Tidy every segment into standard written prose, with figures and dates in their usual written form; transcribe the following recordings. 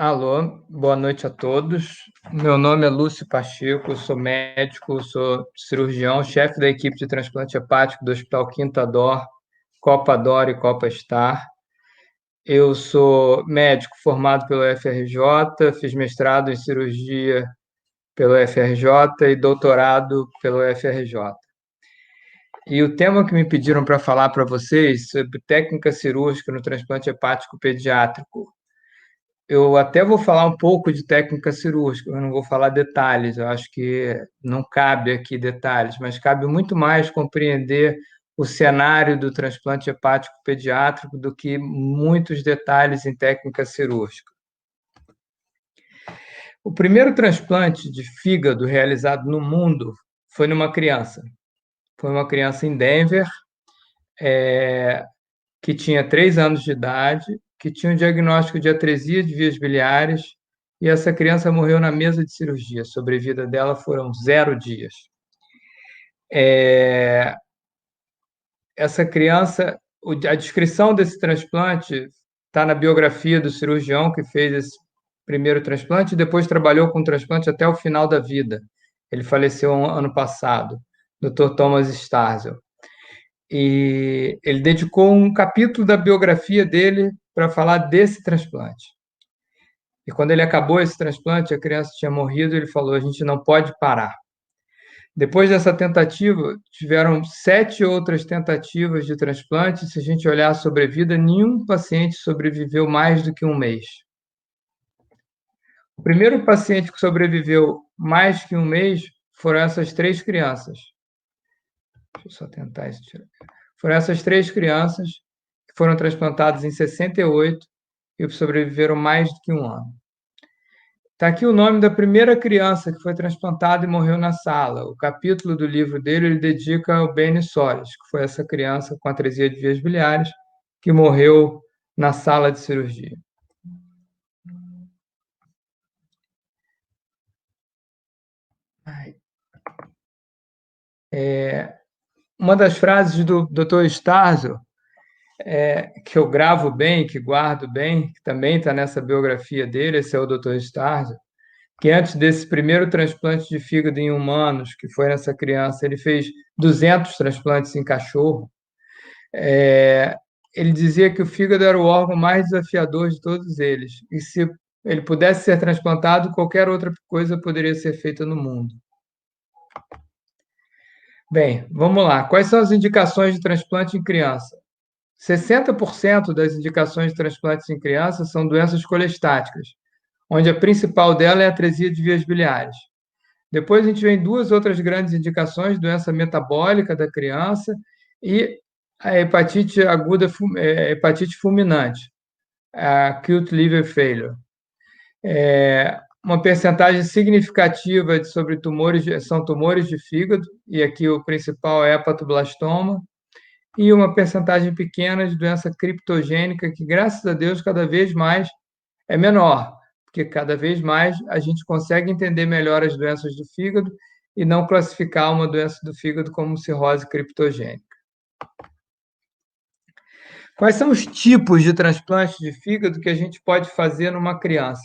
Alô, boa noite a todos. Meu nome é Lúcio Pacheco, sou médico, sou cirurgião, chefe da equipe de transplante hepático do Hospital Quinta Dor, Copa Dor e Copa Star. Eu sou médico formado pelo FRJ, fiz mestrado em cirurgia pelo FRJ e doutorado pelo FRJ. E o tema que me pediram para falar para vocês sobre técnica cirúrgica no transplante hepático pediátrico. Eu até vou falar um pouco de técnica cirúrgica, eu não vou falar detalhes, eu acho que não cabe aqui detalhes, mas cabe muito mais compreender o cenário do transplante hepático pediátrico do que muitos detalhes em técnica cirúrgica. O primeiro transplante de fígado realizado no mundo foi numa criança. Foi uma criança em Denver, que tinha 3 anos de idade, que tinha um diagnóstico de atresia de vias biliares, e essa criança morreu na mesa de cirurgia. A sobrevida dela foram 0 dias. Essa criança, a descrição desse transplante está na biografia do cirurgião que fez esse primeiro transplante e depois trabalhou com transplante até o final da vida. Ele faleceu ano passado, Dr. Thomas Starzl. E ele dedicou um capítulo da biografia dele para falar desse transplante. E quando ele acabou esse transplante, a criança tinha morrido, e ele falou: a gente não pode parar. Depois dessa tentativa, tiveram 7 outras tentativas de transplante. Se a gente olhar a sobrevida, nenhum paciente sobreviveu mais do que 1 mês. O primeiro paciente que sobreviveu mais que 1 mês foram essas 3 crianças. Deixa eu só tentar isso. Foram essas 3 crianças que foram transplantadas em 68 e sobreviveram mais do que 1 ano. Está aqui o nome da primeira criança que foi transplantada e morreu na sala. O capítulo do livro dele ele dedica ao Benny Solis, que foi essa criança com atresia de vias biliares que morreu na sala de cirurgia. Uma das frases do Dr. Starzl, que eu gravo bem, que guardo bem, que também está nessa biografia dele, esse é o Dr. Starzl, que antes desse primeiro transplante de fígado em humanos, que foi nessa criança, ele fez 200 transplantes em cachorro. Ele dizia que o fígado era o órgão mais desafiador de todos eles, e se ele pudesse ser transplantado, qualquer outra coisa poderia ser feita no mundo. Bem, vamos lá. Quais são as indicações de transplante em criança? 60% das indicações de transplantes em criança são doenças colestáticas, onde a principal dela é a atresia de vias biliares. Depois a gente vê 2 outras grandes indicações, doença metabólica da criança e a hepatite aguda, hepatite fulminante, a acute liver failure. Uma percentagem significativa sobre tumores, são tumores de fígado, e aqui o principal é hepatoblastoma, e uma percentagem pequena de doença criptogênica, que, graças a Deus, cada vez mais é menor, porque cada vez mais a gente consegue entender melhor as doenças do fígado e não classificar uma doença do fígado como cirrose criptogênica. Quais são os tipos de transplante de fígado que a gente pode fazer numa criança?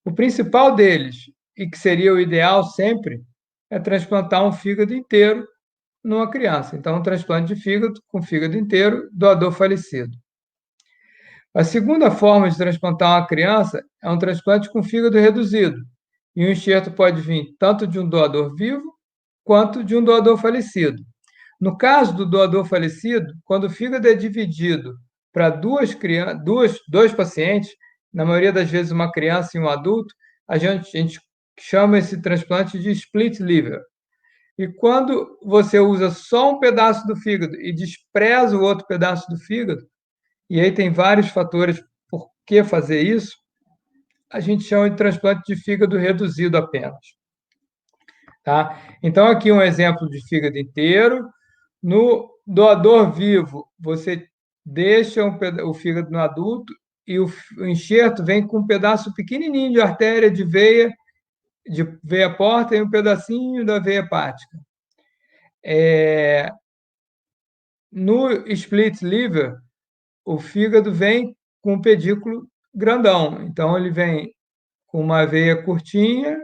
O principal deles, e que seria o ideal sempre, é transplantar um fígado inteiro numa criança. Então, um transplante de fígado com fígado inteiro, doador falecido. A segunda forma de transplantar uma criança é um transplante com fígado reduzido. E o enxerto pode vir tanto de um doador vivo quanto de um doador falecido. No caso do doador falecido, quando o fígado é dividido para dois pacientes, na maioria das vezes uma criança e um adulto, a gente chama esse transplante de split liver. E quando você usa só um pedaço do fígado e despreza o outro pedaço do fígado, e aí tem vários fatores por que fazer isso, a gente chama de transplante de fígado reduzido apenas. Tá? Então, aqui um exemplo de fígado inteiro. No doador vivo, você deixa o fígado no adulto e o enxerto vem com um pedaço pequenininho de artéria de veia porta e um pedacinho da veia hepática. No split liver, o fígado vem com o pedículo grandão. Então, ele vem com uma veia curtinha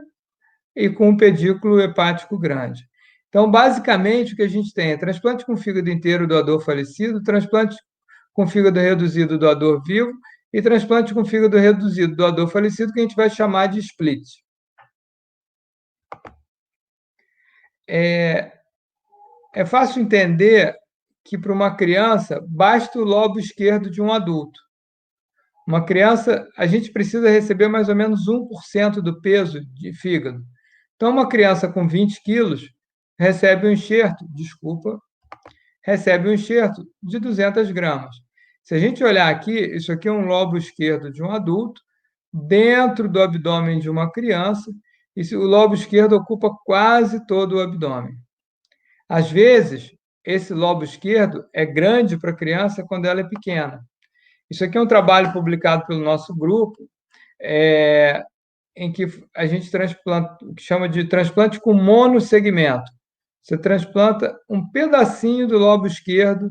e com um pedículo hepático grande. Então, basicamente, o que a gente tem é transplante com fígado inteiro do doador falecido, transplante com fígado reduzido do doador vivo e transplante com fígado reduzido do doador falecido, que a gente vai chamar de split. É fácil entender que para uma criança basta o lobo esquerdo de um adulto. Uma criança, a gente precisa receber mais ou menos 1% do peso de fígado. Então, uma criança com 20 quilos recebe um enxerto, recebe um enxerto de 200 gramas. Se a gente olhar aqui, isso aqui é um lobo esquerdo de um adulto, dentro do abdômen de uma criança, e o lobo esquerdo ocupa quase todo o abdômen. Às vezes, esse lobo esquerdo é grande para a criança quando ela é pequena. Isso aqui é um trabalho publicado pelo nosso grupo, em que a gente transplanta, o que chama de transplante com monossegmento. Você transplanta um pedacinho do lobo esquerdo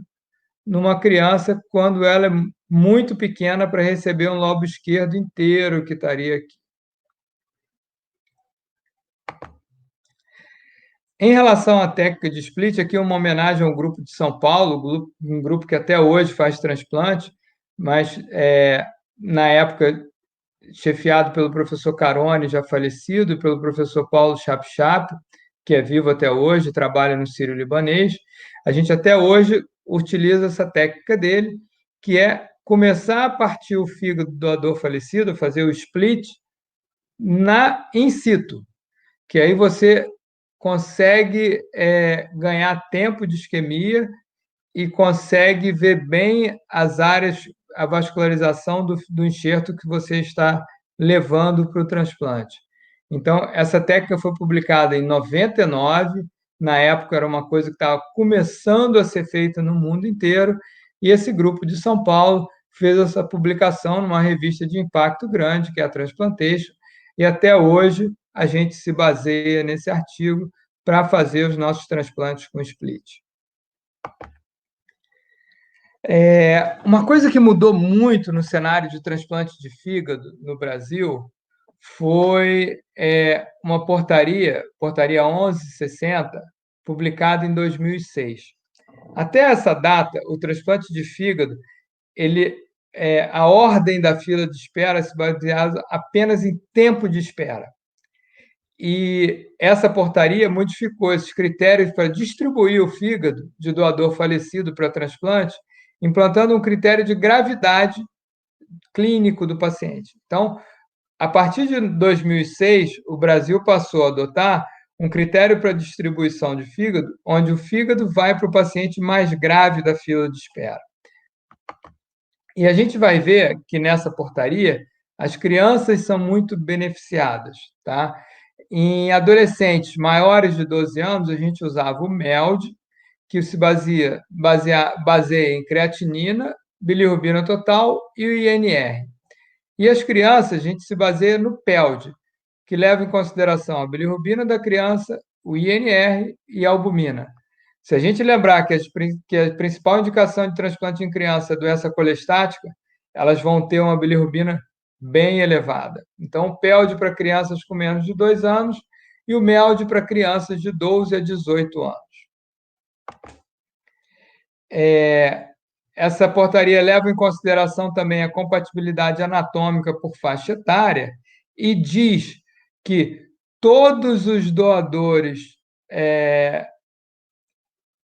numa criança quando ela é muito pequena para receber um lobo esquerdo inteiro que estaria aqui. Em relação à técnica de split, aqui é uma homenagem ao grupo de São Paulo, um grupo que até hoje faz transplante, mas na época chefiado pelo professor Carone, já falecido, e pelo professor Paulo Chap, que é vivo até hoje, trabalha no Sírio-Libanês. A gente até hoje utiliza essa técnica dele, que é começar a partir o fígado do doador falecido, fazer o split in situ, que aí você consegue ganhar tempo de isquemia e consegue ver bem as áreas, a vascularização do enxerto que você está levando para o transplante. Então, essa técnica foi publicada em 99, na época era uma coisa que estava começando a ser feita no mundo inteiro, e esse grupo de São Paulo fez essa publicação numa revista de impacto grande, que é a Transplantation, e até hoje a gente se baseia nesse artigo para fazer os nossos transplantes com split. Uma coisa que mudou muito no cenário de transplante de fígado no Brasil foi uma portaria 1160, publicada em 2006. Até essa data, o transplante de fígado, a ordem da fila de espera se baseava apenas em tempo de espera. E essa portaria modificou esses critérios para distribuir o fígado de doador falecido para transplante, implantando um critério de gravidade clínico do paciente. Então, a partir de 2006, o Brasil passou a adotar um critério para distribuição de fígado, onde o fígado vai para o paciente mais grave da fila de espera. E a gente vai ver que nessa portaria as crianças são muito beneficiadas, tá? Em adolescentes maiores de 12 anos, a gente usava o MELD, que se baseia em creatinina, bilirrubina total e o INR. E as crianças, a gente se baseia no PELD, que leva em consideração a bilirrubina da criança, o INR e a albumina. Se a gente lembrar que a principal indicação de transplante em criança é doença colestática, elas vão ter uma bilirrubina bem elevada. Então, o PELD para crianças com menos de 2 anos e o MELD para crianças de 12 a 18 anos. Essa portaria leva em consideração também a compatibilidade anatômica por faixa etária e diz que todos os doadores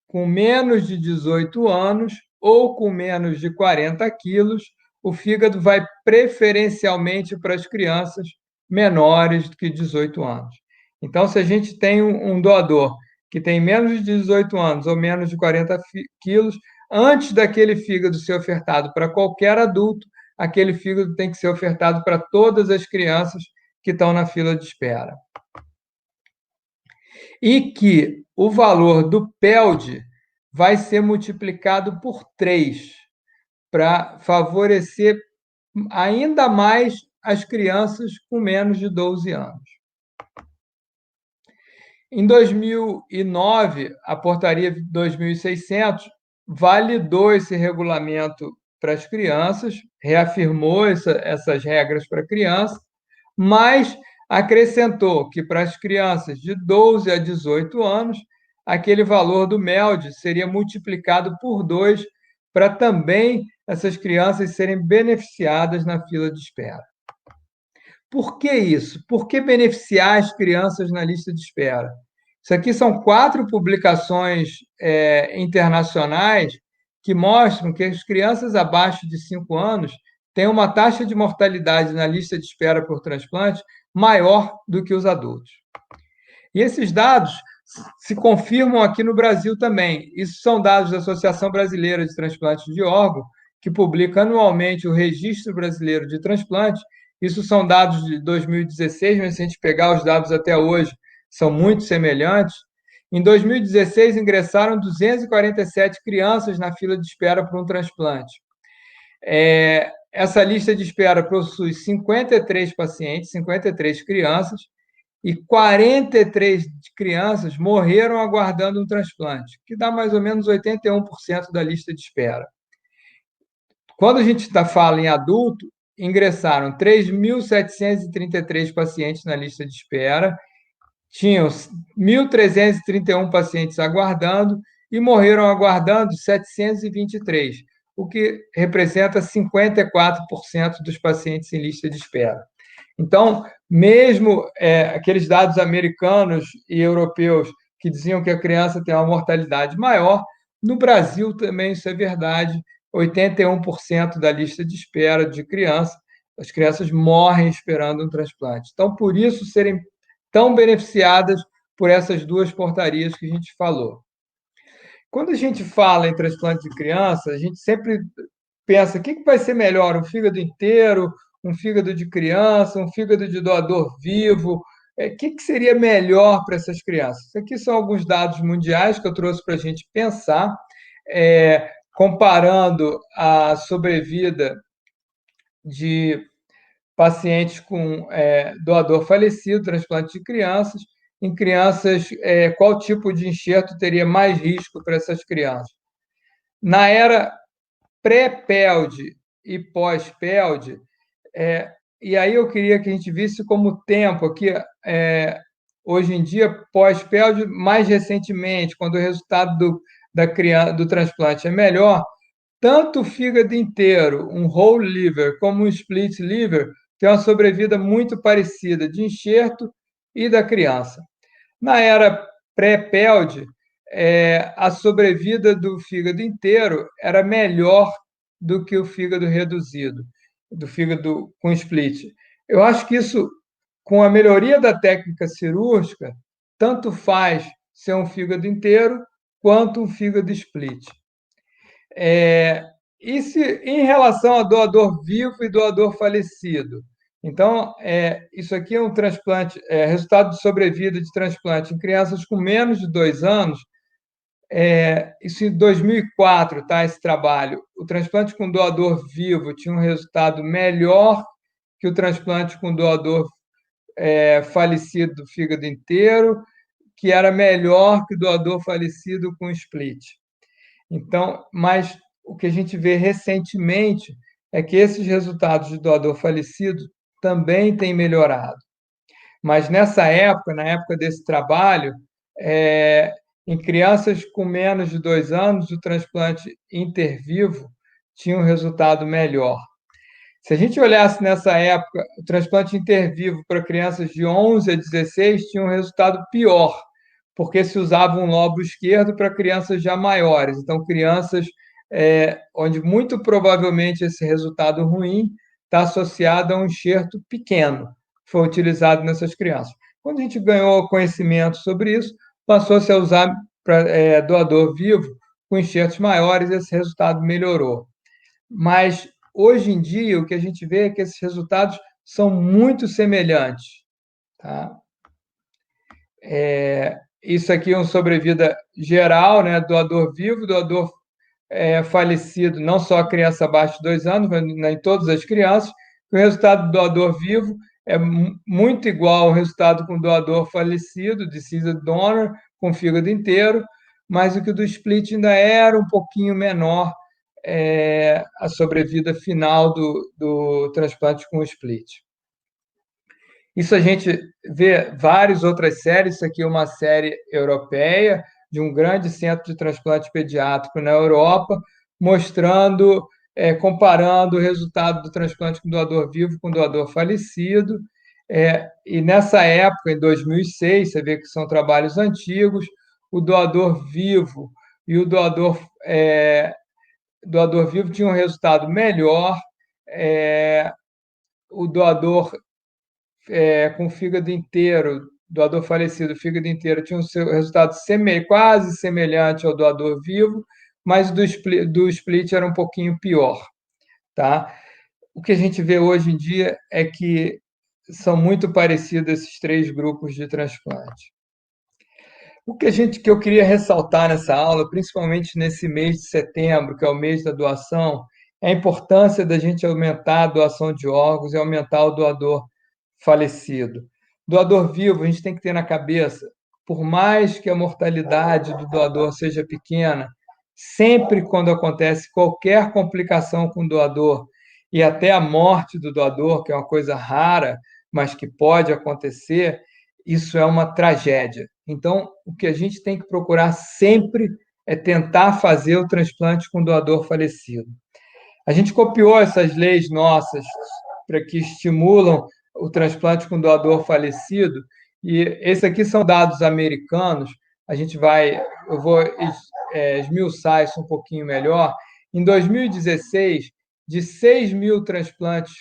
com menos de 18 anos ou com menos de 40 quilos, o fígado vai preferencialmente para as crianças menores do que 18 anos. Então, se a gente tem um doador que tem menos de 18 anos ou menos de 40 quilos, antes daquele fígado ser ofertado para qualquer adulto, aquele fígado tem que ser ofertado para todas as crianças que estão na fila de espera. E que o valor do PELD vai ser multiplicado por 3 para favorecer ainda mais as crianças com menos de 12 anos. Em 2009, a portaria 2600 validou esse regulamento para as crianças, reafirmou essas regras para crianças, mas acrescentou que para as crianças de 12 a 18 anos, aquele valor do MELD seria multiplicado por 2 para também essas crianças serem beneficiadas na fila de espera. Por que isso? Por que beneficiar as crianças na lista de espera? Isso aqui são 4 publicações internacionais que mostram que as crianças abaixo de 5 anos têm uma taxa de mortalidade na lista de espera por transplante maior do que os adultos. E esses dados se confirmam aqui no Brasil também. Isso são dados da Associação Brasileira de Transplantes de Órgão, que publica anualmente o Registro Brasileiro de Transplantes. Isso são dados de 2016, mas se a gente pegar os dados até hoje, são muito semelhantes. Em 2016, ingressaram 247 crianças na fila de espera para um transplante. Essa lista de espera possui 53 pacientes, 53 crianças, e 43 crianças morreram aguardando um transplante, que dá mais ou menos 81% da lista de espera. Quando a gente fala em adulto, ingressaram 3.733 pacientes na lista de espera, tinham 1.331 pacientes aguardando e morreram aguardando 723, o que representa 54% dos pacientes em lista de espera. Então, mesmo aqueles dados americanos e europeus que diziam que a criança tem uma mortalidade maior, no Brasil também isso é verdade. 81% da lista de espera de crianças, as crianças morrem esperando um transplante. Então, por isso, serem tão beneficiadas por essas 2 portarias que a gente falou. Quando a gente fala em transplante de criança, a gente sempre pensa, o que vai ser melhor, um fígado inteiro, um fígado de criança, um fígado de doador vivo? O que seria melhor para essas crianças? Isso aqui são alguns dados mundiais que eu trouxe para a gente pensar, comparando a sobrevida de pacientes com doador falecido, transplante de crianças, em crianças, qual tipo de enxerto teria mais risco para essas crianças? Na era pré-PELD e pós-PELD, e aí eu queria que a gente visse como tempo aqui, hoje em dia, pós-PELD, mais recentemente, quando o resultado do transplante é melhor, tanto o fígado inteiro, um whole liver, como um split liver, tem uma sobrevida muito parecida de enxerto e da criança. Na era pré-PELD, a sobrevida do fígado inteiro era melhor do que o fígado reduzido, do fígado com split. Eu acho que isso, com a melhoria da técnica cirúrgica, tanto faz ser um fígado inteiro quanto um fígado split. Em relação a doador vivo e doador falecido? Então, isso aqui é um transplante, resultado de sobrevida de transplante em crianças com menos de 2 anos. Isso em 2004, tá, esse trabalho. O transplante com doador vivo tinha um resultado melhor que o transplante com doador falecido do fígado inteiro, que era melhor que o doador falecido com split. Então, mas o que a gente vê recentemente é que esses resultados de doador falecido também têm melhorado. Mas nessa época, na época desse trabalho, em crianças com menos de 2 anos, o transplante intervivo tinha um resultado melhor. Se a gente olhasse nessa época, o transplante intervivo para crianças de 11 a 16 tinha um resultado pior, porque se usava um lobo esquerdo para crianças já maiores. Então, crianças onde muito provavelmente esse resultado ruim está associado a um enxerto pequeno, que foi utilizado nessas crianças. Quando a gente ganhou conhecimento sobre isso, passou-se a usar doador vivo com enxertos maiores e esse resultado melhorou. Mas, hoje em dia, o que a gente vê é que esses resultados são muito semelhantes. Tá? Isso aqui é uma sobrevida geral, né? Doador vivo, doador falecido, não só a criança abaixo de 2 anos, mas em todas as crianças. O resultado do doador vivo é muito igual ao resultado com doador falecido, deceased donor, com fígado inteiro, mas o que do split ainda era um pouquinho menor a sobrevida final do transplante com split. Isso a gente vê várias outras séries. Isso aqui é uma série europeia de um grande centro de transplante pediátrico na Europa, mostrando, comparando o resultado do transplante com doador vivo com doador falecido. E nessa época, em 2006, você vê que são trabalhos antigos, o doador vivo e o doador vivo tinham um resultado melhor, o doador com fígado inteiro, doador falecido, fígado inteiro, tinha um resultado quase semelhante ao doador vivo, mas do split era um pouquinho pior. Tá? O que a gente vê hoje em dia é que são muito parecidos esses três grupos de transplante. O que eu queria ressaltar nessa aula, principalmente nesse mês de setembro, que é o mês da doação, é a importância da gente aumentar a doação de órgãos e aumentar o doador falecido. Doador vivo, a gente tem que ter na cabeça, por mais que a mortalidade do doador seja pequena, sempre quando acontece qualquer complicação com o doador e até a morte do doador, que é uma coisa rara, mas que pode acontecer, isso é uma tragédia. Então, o que a gente tem que procurar sempre é tentar fazer o transplante com doador falecido. A gente copiou essas leis nossas para que estimulam o transplante com doador falecido, e esses aqui são dados americanos. Eu vou esmiuçar isso um pouquinho melhor. Em 2016, de 6 mil transplantes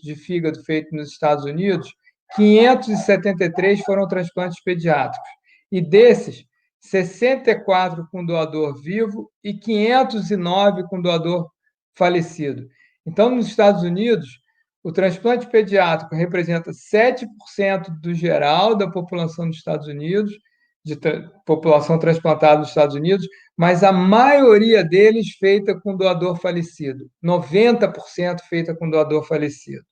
de fígado feitos nos Estados Unidos, 573 foram transplantes pediátricos. E desses, 64 com doador vivo e 509 com doador falecido. Então, nos Estados Unidos, o transplante pediátrico representa 7% do geral da população dos Estados Unidos, população transplantada nos Estados Unidos, mas a maioria deles feita com doador falecido, 90% feita com doador falecido.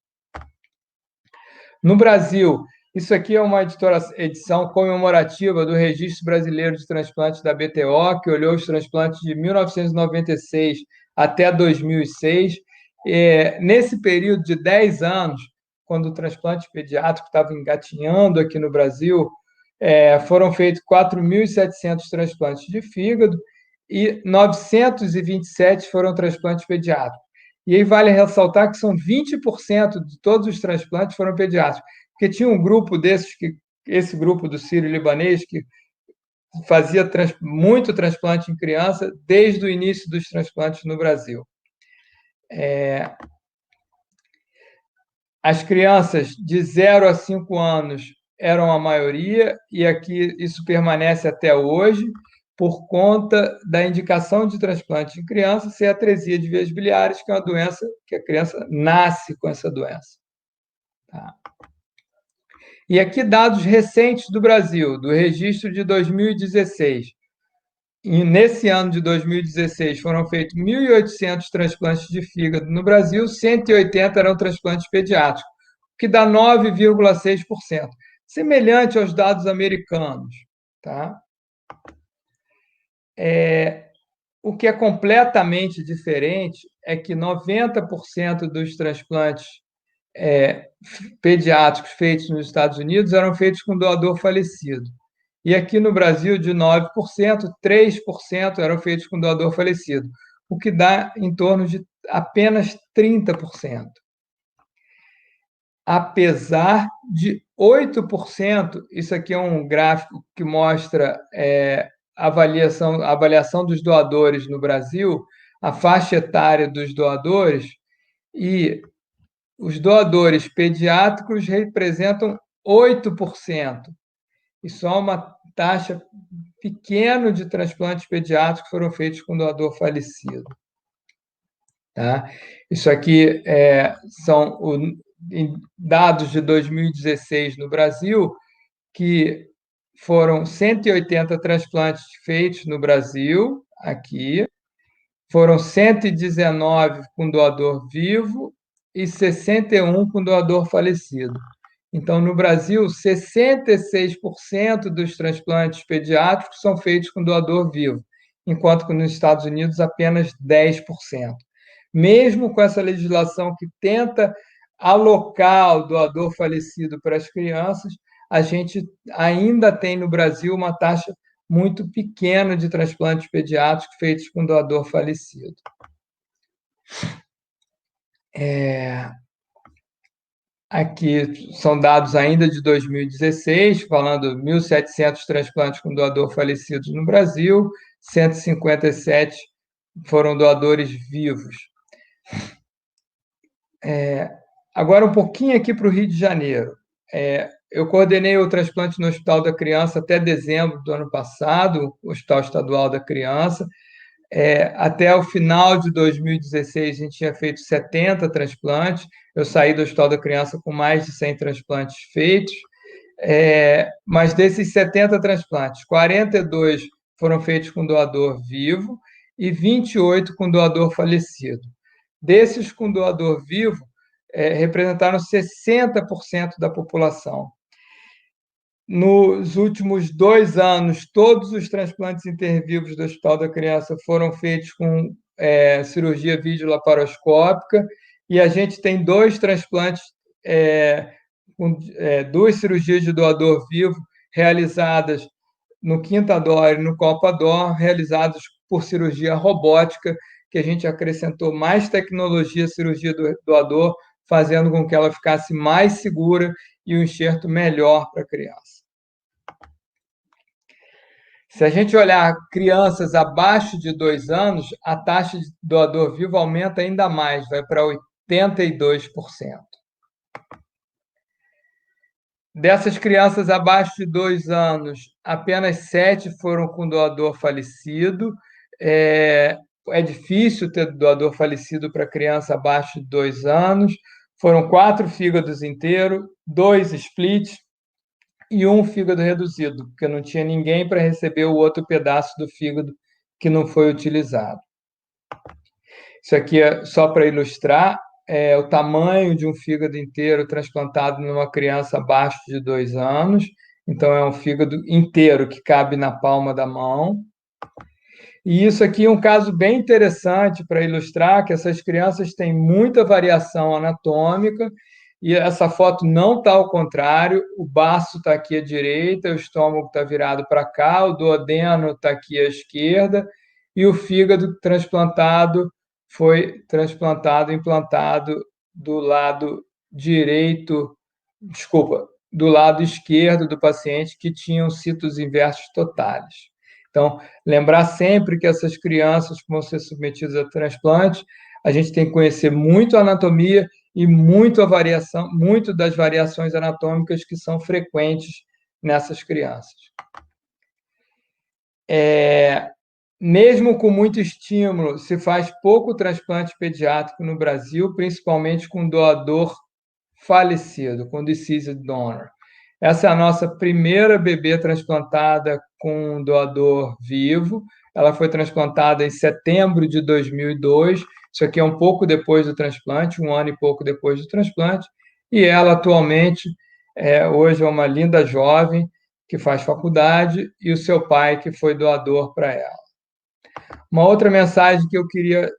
No Brasil, isso aqui é uma edição comemorativa do Registro Brasileiro de Transplantes da BTO, que olhou os transplantes de 1996 até 2006. Nesse período de 10 anos, quando o transplante pediátrico estava engatinhando aqui no Brasil, foram feitos 4.700 transplantes de fígado e 927 foram transplantes pediátricos. E aí vale ressaltar que são 20% de todos os transplantes foram pediátricos, porque tinha um grupo esse grupo do sírio-libanês, que fazia muito transplante em criança desde o início dos transplantes no Brasil. As crianças de 0 a 5 anos eram a maioria, e aqui isso permanece até hoje, por conta da indicação de transplante em criança ser atresia de vias biliares, que é uma doença que a criança nasce com essa doença. Tá? E aqui dados recentes do Brasil, do registro de 2016. E nesse ano de 2016 foram feitos 1.800 transplantes de fígado no Brasil, 180 eram transplantes pediátricos, o que dá 9,6%, semelhante aos dados americanos. Tá? O que é completamente diferente é que 90% dos transplantes pediátricos feitos nos Estados Unidos eram feitos com doador falecido. E aqui no Brasil, de 9%, 3% eram feitos com doador falecido, o que dá em torno de apenas 30%. Apesar de 8%, isso aqui é um gráfico que mostra a avaliação dos doadores no Brasil, a faixa etária dos doadores, e os doadores pediátricos representam 8%, e só uma taxa pequena de transplantes pediátricos foram feitos com doador falecido. Tá? Isso aqui são dados de 2016 no Brasil, que foram 180 transplantes feitos no Brasil, aqui, foram 119 com doador vivo e 61 com doador falecido. Então, no Brasil, 66% dos transplantes pediátricos são feitos com doador vivo, enquanto que nos Estados Unidos apenas 10%. Mesmo com essa legislação que tenta alocar o doador falecido para as crianças, a gente ainda tem no Brasil uma taxa muito pequena de transplantes pediátricos feitos com doador falecido. Aqui são dados ainda de 2016, falando 1.700 transplantes com doador falecidos no Brasil, 157 foram doadores vivos. Agora, um pouquinho aqui para o Rio de Janeiro. Eu coordenei o transplante no Hospital da Criança até dezembro do ano passado, o Hospital Estadual da Criança. Até o final de 2016, a gente tinha feito 70 transplantes. Eu saí do Hospital da Criança com mais de 100 transplantes feitos. Mas desses 70 transplantes, 42 foram feitos com doador vivo e 28 com doador falecido. Desses com doador vivo, representaram 60% da população. Nos últimos 2 anos, todos os transplantes intervivos do Hospital da Criança foram feitos com cirurgia videolaparoscópica, e a gente tem 2 transplantes, 2 cirurgias de doador vivo realizadas no Quinta Dor e no Copa Dor, realizadas por cirurgia robótica, que a gente acrescentou mais tecnologia à cirurgia do doador, fazendo com que ela ficasse mais segura e um enxerto melhor para a criança. Se a gente olhar crianças abaixo de 2 anos, a taxa de doador vivo aumenta ainda mais, vai para 82%. Dessas crianças abaixo de 2 anos, apenas 7 foram com doador falecido. É difícil ter doador falecido para criança abaixo de 2 anos. Foram 4 fígados inteiros, 2 splits e 1 fígado reduzido, porque não tinha ninguém para receber o outro pedaço do fígado que não foi utilizado. Isso aqui é só para ilustrar o tamanho de um fígado inteiro transplantado numa criança abaixo de 2 anos. Então, é um fígado inteiro que cabe na palma da mão. E isso aqui é um caso bem interessante para ilustrar que essas crianças têm muita variação anatômica, e essa foto não está ao contrário, o baço está aqui à direita, o estômago está virado para cá, o duodeno está aqui à esquerda, e o fígado transplantado foi implantado do lado direito, do lado esquerdo do paciente, que tinham citos inversos totais. Então, lembrar sempre que essas crianças que vão ser submetidas a transplante, a gente tem que conhecer muito a anatomia e muito das variações anatômicas que são frequentes nessas crianças. Mesmo com muito estímulo, se faz pouco transplante pediátrico no Brasil, principalmente com doador falecido, com deceased donor. Essa é a nossa primeira bebê transplantada com doador vivo. Ela foi transplantada em setembro de 2002. Isso aqui é um pouco depois do transplante, 1 ano e pouco depois do transplante. E ela atualmente, hoje, é uma linda jovem que faz faculdade, e o seu pai que foi doador para ela. Uma outra mensagem que eu queria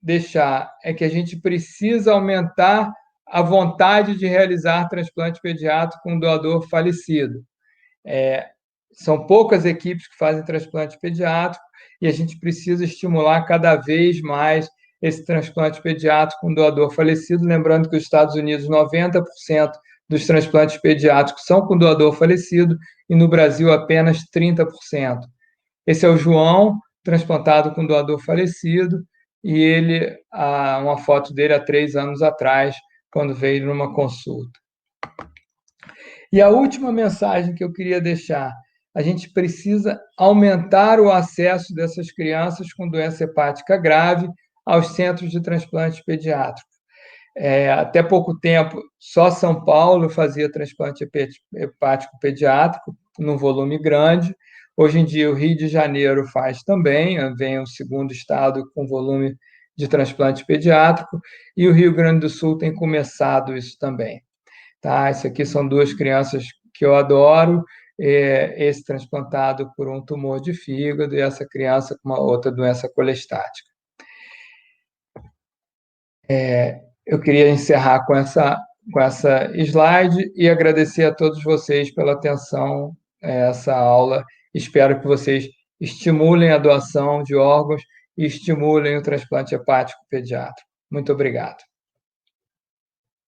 deixar é que a gente precisa aumentar a vontade de realizar transplante pediátrico com doador falecido. São poucas equipes que fazem transplante pediátrico, e a gente precisa estimular cada vez mais esse transplante pediátrico com doador falecido, lembrando que nos Estados Unidos 90% dos transplantes pediátricos são com doador falecido, e no Brasil apenas 30%. Esse é o João, transplantado com doador falecido, e ele, uma foto dele há 3 anos atrás, quando veio numa consulta. E a última mensagem que eu queria deixar: a gente precisa aumentar o acesso dessas crianças com doença hepática grave aos centros de transplante pediátrico. Até pouco tempo, só São Paulo fazia transplante hepático pediátrico, num volume grande. Hoje em dia, o Rio de Janeiro faz também, vem o segundo estado com volume de transplante pediátrico, e o Rio Grande do Sul tem começado isso também. Tá? Isso aqui são 2 crianças que eu adoro, esse transplantado por um tumor de fígado e essa criança com uma outra doença colestática. Eu queria encerrar com essa slide e agradecer a todos vocês pela atenção a essa aula. Espero que vocês estimulem a doação de órgãos e estimulem o transplante hepático pediátrico. Muito obrigado.